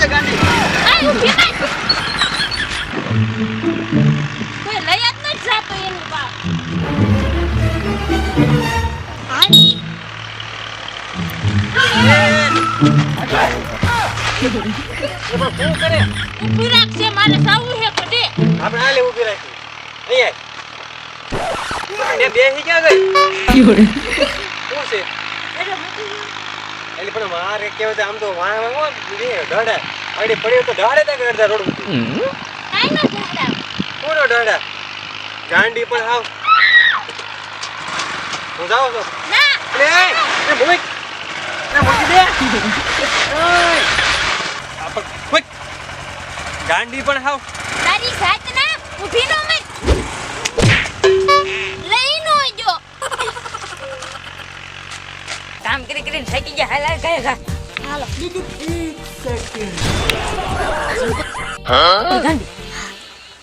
દે ગાંડી. આ ઊભી ના કોઈ લઈ જ નથી જાતો એનું બાપ. શું કરે? ઊભી રાખજે મારે સાવું હે કડે. આપણે હાલે ઊભી રાખી. અહીંયા. ને બેહી ક્યાં ગઈ? શું છે? એટલે પણ મારે કેવું આમ તો વાહ ઢાડે આડી પડ્યો તો ઢાડે ત્યાં કરતા રોડ કાઈ ન ઢાડા. કોનો ઢાડા ગાંડી પણ હાવ હું જાઉં છું ના એ મૂકી દે ગાંડી પણ હાવ તારી જાત ના ઊભી નો મત લઈ નો જો કામ કરી કરીને થાકી ગયા હાલ હાલ ગયા ખા હાલો ગાંડી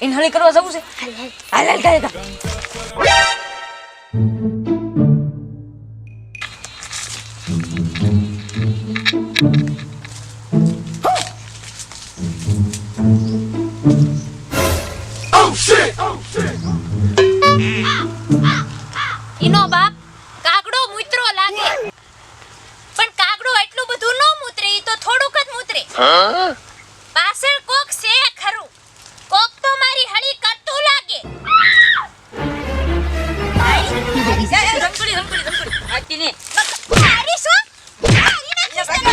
એને હળી કરવા જવું છે હાલ હાલ ગયા ખા ઈનો બાપ કાગડો મૂતરો લાગે પણ કાગડો એટલું બધું નો મૂતરે ઈ તો થોડુંક જ મૂતરે પાછળ કોક છે ખરું કોક તો મારી હળી કરતું લાગે રંગડી આતી ને મારી શું મારી નાખીશ તને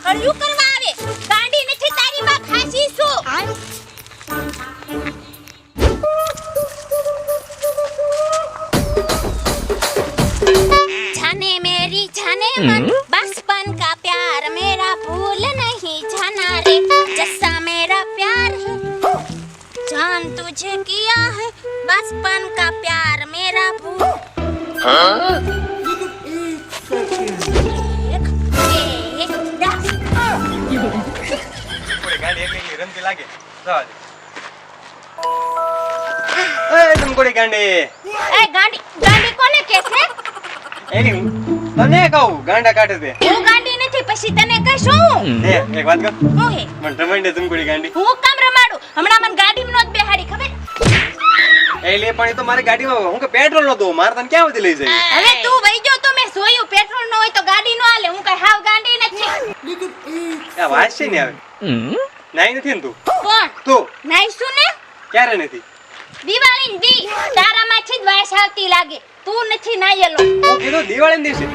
હળિયું કરવા આવે ગાંડી નથી તારી માં ખાસી શું जाने मेरी जाने मन बचपन का प्यार मेरा भूल नहीं जाना रे जैसा मेरा प्यार है जान तुझे किया है बचपन का प्यार मेरा भूल ગાંડી એકલી રમતી લાગે એ તમકોડી ગાંડી ए गांडी गांडी कोने के છે એની તને કહું ગાંડા કાઢે દે હું ગાંડી નથી પછી તને કહેશું દે એક વાત કર હું હે મને રમાડે તમકોડી ગાંડી હું કામ રમાડું હમણાં મને ગાડીમાં નોત બેહાડી ખબર એટલે પણ એ તો મારી ગાડીમાં હું કે પેટ્રોલ નતો મારે તને ક્યાં સુધી લઈ જાય હવે તું વઈ ગયો તો મેં જોયું પેટ્રોલ ન હોય તો ગાડી નો હાલે હું કઈ હાવ ગાંડી નથી આ વાત છે ને હવે નાઈ નથી ને તું કોણ તું નાઈશું ને ક્યારે નથી દિવાળી દી તારામાંથી જ વાસ આવતી લાગે તું નથી નાયેલો હું કીધું દિવાળી ના દિવસે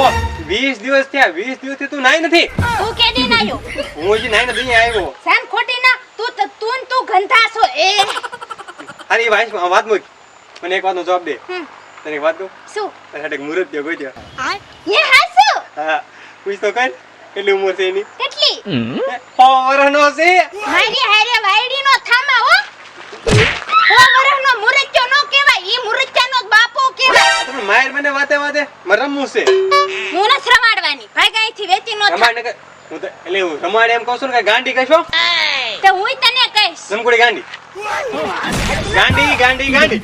ઓ 20 દિવસ થયા 20 દિવસથી તું નાઈ નથી તું કેદી નાયો હું હજી નાઈ નથી અહીંયા આવ્યો સાન ખોટી ના તું ગંધાસો એ અરે વાત મૂક મને એક વાતનો જવાબ દે હમ. તને એક વાત કહું શું તારે હાટે મુરત દે કોઈ દે એ હાસુ હા પૂછ તો કર કેટલી ઉંમર છે એની કેટલી 100 વર્ષનો છે મારી હારે વાયડી નો થામા હો 100 વર્ષનો મુરચ્યો નો કહેવાય ઈ મુરચ્યાનો જ બાપો કહેવાય તમે માર મને વાતે વાતે મારે રમવું છે હું નથી રમાડવાની ભાઈ ગાયથી વેતી નો રમાડ ને હું તો એટલે હું રમાડ એમ કહું છું ને કે ગાંડી કહેશો તો હું તને કહીશ જમકુડી ગાંડી ગાંડી ગાંડી ગાંડી